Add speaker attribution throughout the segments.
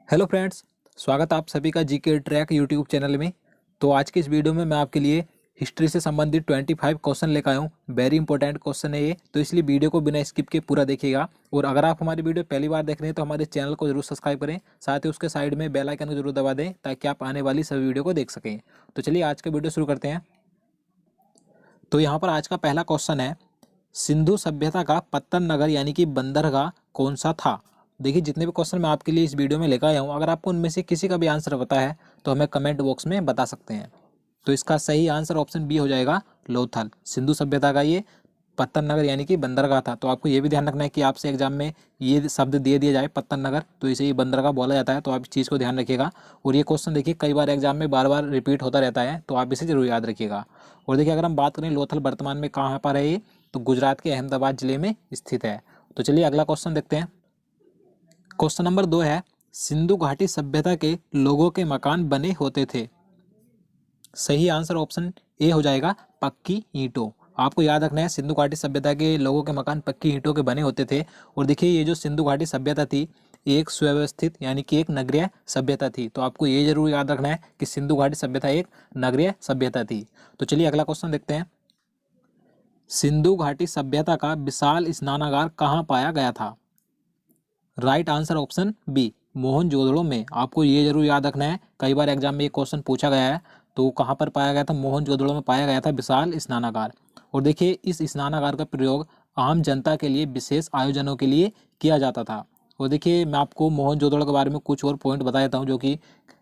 Speaker 1: Hello friends, स्वागत है आप सभी का जीके ट्रैक यूट्यूब चैनल में। तो आज की इस वीडियो में मैं आपके लिए हिस्ट्री से संबंधित 25 क्वेश्चन लेकर आया हूँ। वेरी इंपॉर्टेंट क्वेश्चन है ये, तो इसलिए वीडियो को बिना स्किप के पूरा देखिएगा। और अगर आप हमारी वीडियो पहली बार देख रहे हैं तो हमारे चैनल को जरूर सब्सक्राइब करें, साथ ही उसके साइड में बेल आइकन को जरूर दबा दें ताकि आप आने वाली सभी वीडियो को देख सकें। तो चलिए आज का वीडियो शुरू करते हैं। तो यहाँ पर आज का पहला क्वेश्चन है, सिंधु सभ्यता का पत्तन नगर यानी कि बंदरगाह कौन सा था। देखिए, जितने भी क्वेश्चन मैं आपके लिए इस वीडियो में लेकर आया हूँ, अगर आपको उनमें से किसी का भी आंसर पता है तो हमें कमेंट बॉक्स में बता सकते हैं। तो इसका सही आंसर ऑप्शन बी हो जाएगा, लोथल। सिंधु सभ्यता का ये पत्तन नगर यानी कि बंदरगाह था। तो आपको ये भी ध्यान रखना है कि आपसे एग्जाम में ये शब्द दे दिया जाए पत्तन नगर तो इसे ही बंदरगाह बोला जाता है, तो आप इस चीज़ को ध्यान रखिएगा। और ये क्वेश्चन देखिए कई बार एग्जाम में बार बार रिपीट होता रहता है, तो आप इसे जरूर याद रखिएगा। और देखिए, अगर हम बात करें लोथल वर्तमान में कहाँ पर है ये, तो गुजरात के अहमदाबाद जिले में स्थित है। तो चलिए अगला क्वेश्चन देखते हैं। क्वेश्चन नंबर 2 है, सिंधु घाटी सभ्यता के लोगों के मकान बने होते थे। सही आंसर ऑप्शन ए हो जाएगा, पक्की ईंटों। आपको याद रखना है, सिंधु घाटी सभ्यता के लोगों के मकान पक्की ईंटों के बने होते थे। और देखिए, ये जो सिंधु घाटी सभ्यता थी ये एक सुव्यवस्थित यानी कि एक नगरीय सभ्यता थी। तो आपको ये जरूर याद रखना है कि सिंधु घाटी सभ्यता एक नगरीय सभ्यता थी। तो चलिए अगला क्वेश्चन देखते हैं। सिंधु घाटी सभ्यता का विशाल स्नानागार कहाँ पाया गया था। Right answer option B, Mohenjodaro में। आपको ये जरूर याद रखना है, कई बार एग्जाम में ये क्वेश्चन पूछा गया है। तो कहाँ पर पाया गया था, मोहनजोदड़ो में पाया गया था विशाल स्नानागार। और देखिए, इस स्नानागार का प्रयोग आम जनता के लिए विशेष आयोजनों के लिए किया जाता था। और देखिए, मैं आपको मोहनजोदड़ो के बारे में कुछ और पॉइंट बता देता हूँ जो कि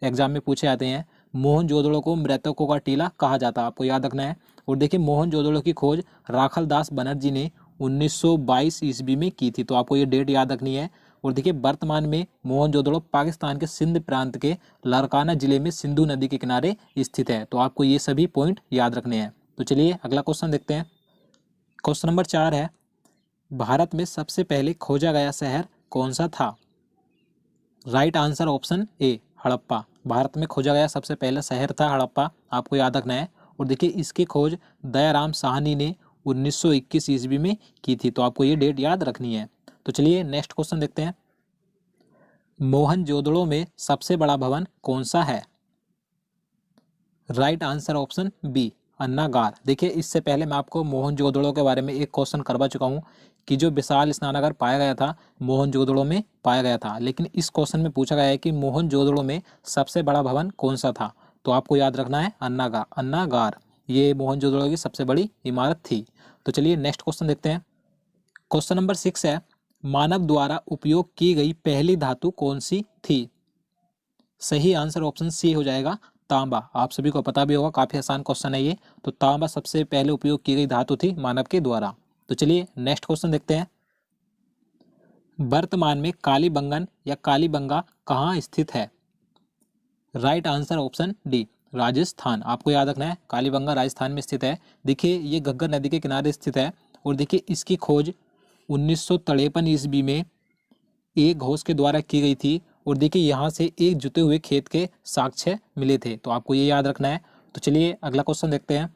Speaker 1: एग्जाम में पूछे जाते हैं। मोहनजोदड़ो को मृतकों का टीला कहा जाता है, आपको याद रखना है। और देखिए, मोहनजोदड़ो की खोज राखल दास बनर्जी ने 1922 ईस्वी में की थी। तो आपको ये डेट याद रखनी है। और देखिए, वर्तमान में मोहनजोदड़ो पाकिस्तान के सिंध प्रांत के लारकाना जिले में सिंधु नदी के किनारे स्थित है। तो आपको ये सभी पॉइंट याद रखने हैं। तो चलिए अगला क्वेश्चन देखते हैं। क्वेश्चन नंबर 4 है, भारत में सबसे पहले खोजा गया शहर कौन सा था। Right answer option A, Harappa. Bharat में खोजा गया सबसे पहला शहर था हड़प्पा, आपको याद रखना है। और देखिए, इसकी खोज दयाराम साहनी ने 1921 ईस्वी में की थी। तो आपको ये डेट याद रखनी है। तो चलिए नेक्स्ट क्वेश्चन देखते हैं। मोहनजोदड़ो में सबसे बड़ा भवन कौन सा है। राइट आंसर ऑप्शन बी, अन्नागार। देखिए, इससे पहले मैं आपको मोहनजोदड़ो के बारे में एक क्वेश्चन करवा चुका हूँ कि जो विशाल स्नानागार पाया गया था मोहनजोदड़ो में पाया गया था। लेकिन इस क्वेश्चन में पूछा गया है कि मोहनजोदड़ो में सबसे बड़ा भवन कौन सा था। तो आपको याद रखना है अन्नागार। अन्नागार ये मोहनजोदड़ो की सबसे बड़ी इमारत थी। तो चलिए नेक्स्ट क्वेश्चन देखते हैं। क्वेश्चन नंबर 6 है, मानव द्वारा उपयोग की गई पहली धातु कौन सी थी। सही आंसर ऑप्शन सी हो जाएगा, तांबा। आप सभी को पता भी होगा, काफी आसान क्वेश्चन है ये। तो तांबा सबसे पहले उपयोग की गई धातु थी मानव के द्वारा। तो चलिए नेक्स्ट क्वेश्चन देखते हैं। वर्तमान में कालीबंगन या कालीबंगा कहाँ स्थित है। Right answer option D, Rajasthan. आपको याद रखना है, कालीबंगा राजस्थान में स्थित है। देखिए, ये घग्गर नदी के किनारे स्थित है। और देखिए, इसकी खोज 1953 ईस्वी में एक घोष के द्वारा की गई थी। और देखिए, यहाँ से एक जुते हुए खेत के साक्ष्य मिले थे। तो आपको ये याद रखना है। तो चलिए अगला क्वेश्चन देखते हैं।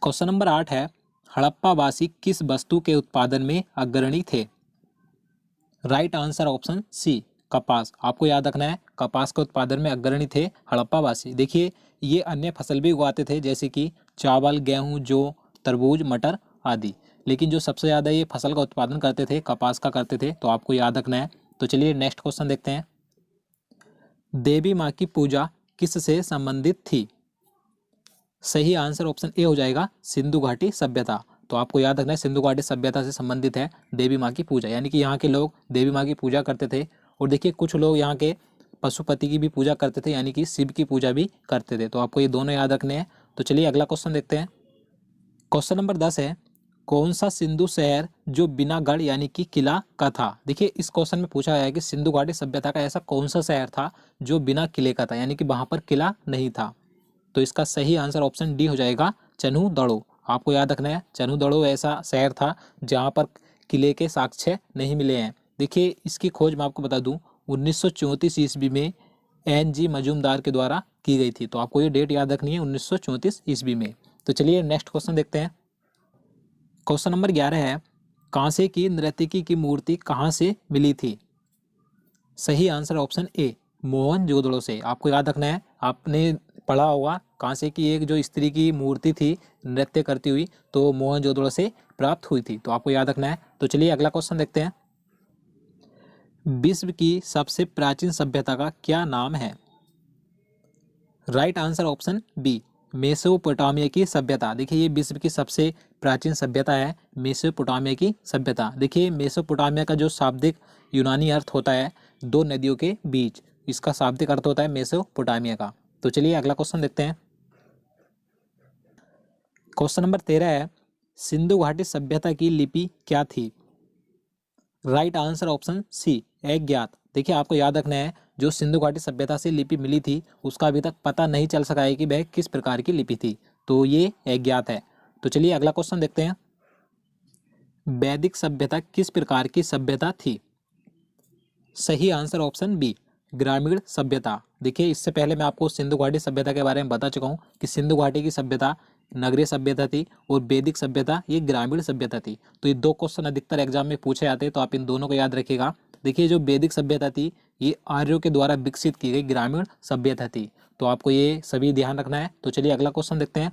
Speaker 1: क्वेश्चन नंबर 8 है, हड़प्पा वासी किस वस्तु के उत्पादन में अग्रणी थे। राइट आंसर ऑप्शन सी, कपास। आपको याद रखना है, कपास के उत्पादन में अग्रणी थे हड़प्पा वासी। देखिए, ये अन्य फसल भी उगाते थे जैसे कि चावल, गेहूं, जौ, तरबूज, मटर आदि। लेकिन जो सबसे ज़्यादा ये फसल का उत्पादन करते थे कपास का करते थे। तो आपको याद रखना है। तो चलिए नेक्स्ट क्वेश्चन देखते हैं। देवी माँ की पूजा किससे संबंधित थी। सही आंसर ऑप्शन ए हो जाएगा, सिंधु घाटी सभ्यता। तो आपको याद रखना है, सिंधु घाटी सभ्यता से संबंधित है देवी माँ की पूजा, यानी कि यहाँ के लोग देवी माँ की पूजा करते थे। और देखिए, कुछ लोग यहाँ के पशुपति की भी पूजा करते थे, यानी कि शिव की पूजा भी करते थे। तो आपको ये दोनों याद रखने हैं। तो चलिए अगला क्वेश्चन देखते हैं। क्वेश्चन नंबर 10 है, कौन सा सिंधु शहर जो बिना गढ़ यानी कि किला का था। देखिए, इस क्वेश्चन में पूछा गया है कि सिंधु घाटी सभ्यता का ऐसा कौन सा शहर था जो बिना किले का था, यानी कि वहां पर किला नहीं था। तो इसका सही आंसर ऑप्शन डी हो जाएगा, चन्हूदड़ो। आपको याद रखना है, चन्हूदड़ो ऐसा शहर था जहां पर किले के साक्ष्य नहीं मिले हैं। देखिए, इसकी खोज मैं आपको बता दूं 1934 ईस्वी में NG मजूमदार के द्वारा की गई थी। तो आपको ये डेट याद रखनी है, 1934 ईस्वी में। तो चलिए नेक्स्ट क्वेश्चन देखते हैं। क्वेश्चन नंबर 11 है, कांसे की नर्तकी की मूर्ति कहाँ से मिली थी। सही आंसर ऑप्शन ए, मोहनजोदड़ो से। आपको याद रखना है, आपने पढ़ा होगा कहाँ से कि एक जो स्त्री की मूर्ति थी नृत्य करती हुई, तो मोहनजोदड़ो से प्राप्त हुई थी। तो आपको याद रखना है। तो चलिए अगला क्वेश्चन देखते हैं। विश्व की सबसे प्राचीन सभ्यता का क्या नाम है? Right answer option B, Mesopotamia की सभ्यता। देखिए ये विश्व की सबसे प्राचीन सभ्यता है, मेसोपोटामिया की सभ्यता। देखिए मेसोपोटामिया का जो शाब्दिक यूनानी अर्थ होता है दो नदियों के बीच, इसका शाब्दिक अर्थ होता है मेसोपोटामिया का। तो चलिए अगला क्वेश्चन देखते हैं। क्वेश्चन नंबर 13 है, सिंधु घाटी सभ्यता की लिपि क्या थी? राइट आंसर ऑप्शन सी, अज्ञात। देखिए आपको याद रखना है, जो सिंधु घाटी सभ्यता से लिपि मिली थी उसका अभी तक पता नहीं चल सका है कि वह किस प्रकार की लिपि थी, तो ये अज्ञात है। तो चलिए अगला क्वेश्चन देखते हैं। वैदिक सभ्यता किस प्रकार की सभ्यता थी? सही आंसर ऑप्शन बी, ग्रामीण सभ्यता। देखिए इससे पहले मैं आपको सिंधु घाटी सभ्यता के बारे में बता चुका हूँ कि सिंधु घाटी की सभ्यता नगरीय सभ्यता थी और वैदिक सभ्यता ये ग्रामीण सभ्यता थी। तो ये दो क्वेश्चन अधिकतर एग्जाम में पूछे जाते हैं, तो आप इन दोनों को याद रखिएगा। देखिए जो वैदिक सभ्यता थी ये आर्यों के द्वारा विकसित की गई ग्रामीण सभ्यता थी, तो आपको ये सभी ध्यान रखना है। तो चलिए अगला क्वेश्चन देखते हैं।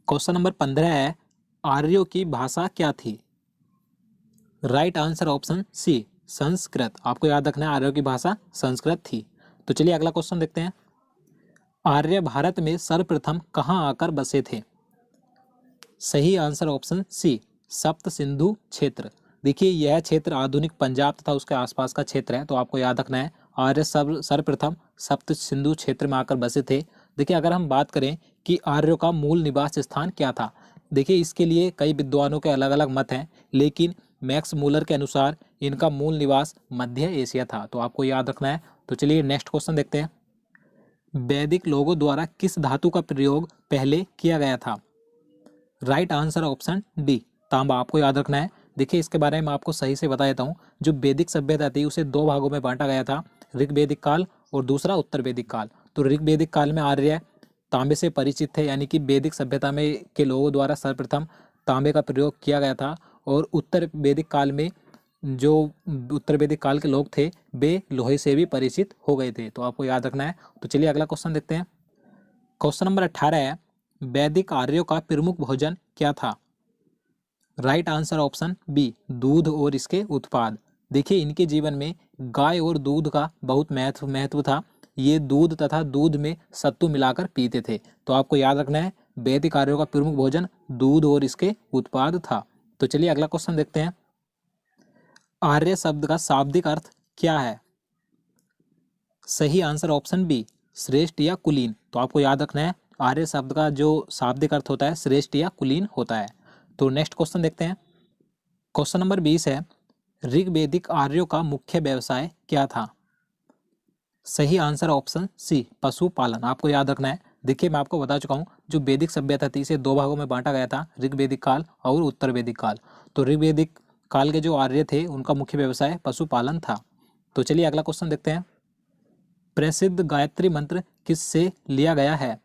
Speaker 1: क्वेश्चन नंबर 15 है, आर्यों की भाषा क्या थी? Right answer option C, Sanskrit. आपको याद रखना है आर्यों की भाषा संस्कृत थी। तो चलिए अगला क्वेश्चन देखते हैं। आर्य भारत में सर्वप्रथम कहाँ आकर बसे थे? सही आंसर ऑप्शन सी, सप्त सिंधु क्षेत्र। देखिए यह क्षेत्र आधुनिक पंजाब तथा उसके आसपास का क्षेत्र है, तो आपको याद रखना है आर्य सर्वप्रथम सप्त सिंधु क्षेत्र में आकर बसे थे। देखिए अगर हम बात करें कि आर्यों का मूल निवास स्थान क्या था, देखिए इसके लिए कई विद्वानों के अलग अलग मत हैं, लेकिन मैक्स मूलर के अनुसार इनका मूल निवास मध्य एशिया था, तो आपको याद रखना है। तो चलिए नेक्स्ट क्वेश्चन देखते हैं। वैदिक लोगों द्वारा किस धातु का प्रयोग पहले किया गया था? राइट आंसर ऑप्शन डी, तांबा। आपको याद रखना है। देखिए इसके बारे में आपको सही से बता देता हूँ। जो वैदिक सभ्यता थी उसे दो भागों में बांटा गया था, ऋग्वैदिक काल और दूसरा उत्तर वैदिक काल। तो ऋग्वैदिक काल में आर्य तांबे से परिचित थे, यानी कि वैदिक सभ्यता में के लोगों द्वारा सर्वप्रथम तांबे का प्रयोग किया गया था। और उत्तर वैदिक काल में जो उत्तर वैदिक काल के लोग थे वे लोहे से भी परिचित हो गए थे, तो आपको याद रखना है। तो चलिए अगला क्वेश्चन देखते हैं। क्वेश्चन नंबर 18 है, वैदिक आर्यों का प्रमुख भोजन क्या था? राइट आंसर ऑप्शन बी, दूध और इसके उत्पाद। देखिए इनके जीवन में गाय और दूध का बहुत महत्व था। ये दूध तथा दूध में सत्तू मिलाकर पीते थे, तो आपको याद रखना है वैदिक आर्यों का प्रमुख भोजन दूध और इसके उत्पाद था। तो चलिए अगला क्वेश्चन देखते हैं। आर्य शब्द का शाब्दिक अर्थ क्या है? सही आंसर ऑप्शन बी, श्रेष्ठ या कुलीन। तो आपको याद रखना है आर्य शब्द का जो शाब्दिक अर्थ होता है श्रेष्ठ या कुलीन होता है। तो नेक्स्ट क्वेश्चन देखते हैं। क्वेश्चन नंबर 20 है, ऋग्वैदिक आर्यों का मुख्य व्यवसाय क्या था? सही आंसर ऑप्शन सी, पशुपालन। आपको याद रखना है। देखिए मैं आपको बता चुका हूँ जो वैदिक सभ्यता थी इसे दो भागों में बांटा गया था, ऋग्वैदिक काल और उत्तर वैदिक काल। तो ऋग्वैदिक काल के जो आर्य थे उनका मुख्य व्यवसाय पशुपालन था। तो चलिए अगला क्वेश्चन देखते हैं। प्रसिद्ध गायत्री मंत्र किससे लिया गया है?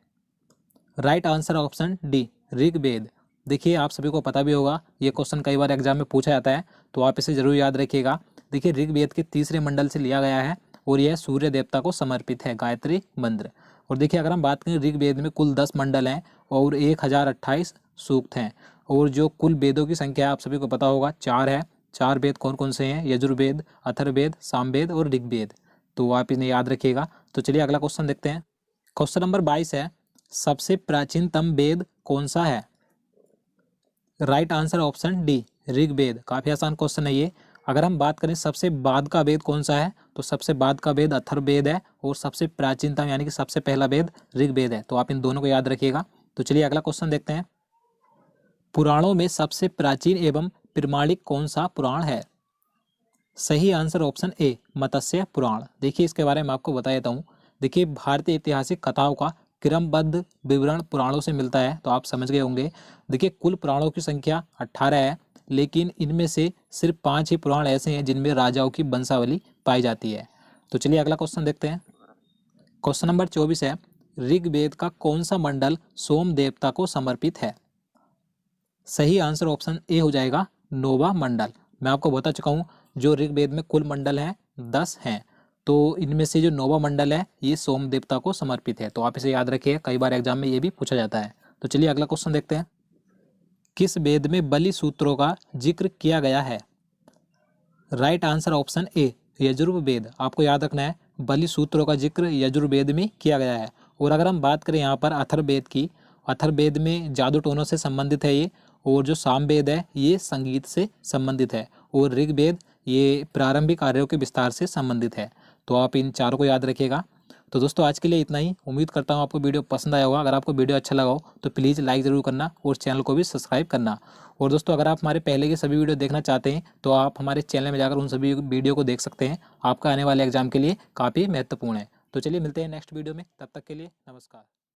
Speaker 1: Right answer option D, Rigveda. देखिए आप सभी को पता भी होगा, ये क्वेश्चन कई बार एग्जाम में पूछा जाता है, तो आप इसे जरूर याद रखिएगा। देखिए ऋग्वेद के तीसरे मंडल से लिया गया है और यह सूर्य देवता को समर्पित है गायत्री मंत्र। और देखिए अगर हम बात करें ऋग्वेद में कुल 10 मंडल हैं और 1028 सूक्त हैं, और जो कुल वेदों की संख्या आप सभी को पता होगा 4 है। 4 वेद कौन कौन से हैं? यजुर्वेद, अथर्ववेद, सामवेद और ऋग्वेद। तो आप इन्हें याद रखिएगा। तो चलिए अगला क्वेश्चन देखते हैं। क्वेश्चन नंबर 22 है, सबसे प्राचीनतम वेद कौन सा है? Right answer option D, Rigveda. काफी आसान क्वेश्चन है ये। अगर हम बात करें सबसे बाद का वेद कौन सा है, तो सबसे बाद का वेद अथर्ववेद है और सबसे प्राचीनतम यानी कि सबसे पहला वेद ऋग्वेद है। तो आप इन दोनों को याद रखिएगा। तो चलिए अगला क्वेश्चन देखते हैं। पुराणों में सबसे प्राचीन एवं प्रमाणिक कौन सा पुराण है? सही आंसर ऑप्शन ए, मत्स्य पुराण। देखिए इसके बारे में आपको बता देता हूँ। देखिए भारतीय ऐतिहासिक कथाओं का क्रमबद्ध विवरण पुराणों से मिलता है, तो आप समझ गए होंगे। देखिए कुल पुराणों की संख्या 18 है, लेकिन इनमें से सिर्फ 5 ही पुराण ऐसे हैं जिनमें राजाओं की वंशावली पाई जाती है। तो चलिए अगला क्वेश्चन देखते हैं। क्वेश्चन नंबर 24 है, ऋग्वेद का कौन सा मंडल सोम देवता को समर्पित है? सही आंसर ऑप्शन ए हो जाएगा, नौवां मंडल। मैं आपको बता चुका हूँ जो ऋग्वेद में कुल मंडल हैं 10 हैं। तो इनमें से जो नौवां मंडल है ये सोम देवता को समर्पित है। तो आप इसे याद रखिए, कई बार एग्जाम में ये भी पूछा जाता है। तो चलिए अगला क्वेश्चन देखते हैं। किस वेद में बलि सूत्रों का जिक्र किया गया है? Right answer option A, Yajurveda. आपको याद रखना है, बलि सूत्रों का जिक्र यजुर्वेद में किया गया है। और अगर हम बात करें यहाँ पर अथर्ववेद की, अथर्ववेद में जादू टोनों से संबंधित है ये। और जो सामवेद है ये संगीत से संबंधित है। और ऋग्वेद ये प्रारंभिक कार्यों के विस्तार से संबंधित है। तो आप इन चारों को याद रखिएगा। तो दोस्तों आज के लिए इतना ही। उम्मीद करता हूँ आपको वीडियो पसंद आया होगा। अगर आपको वीडियो अच्छा लगा हो तो प्लीज़ लाइक ज़रूर करना और चैनल को भी सब्सक्राइब करना। और दोस्तों अगर आप हमारे पहले के सभी वीडियो देखना चाहते हैं तो आप हमारे चैनल में जाकर उन सभी वीडियो को देख सकते हैं। आपका आने वाले एग्जाम के लिए काफ़ी महत्वपूर्ण है। तो चलिए मिलते हैं नेक्स्ट वीडियो में, तब तक के लिए नमस्कार।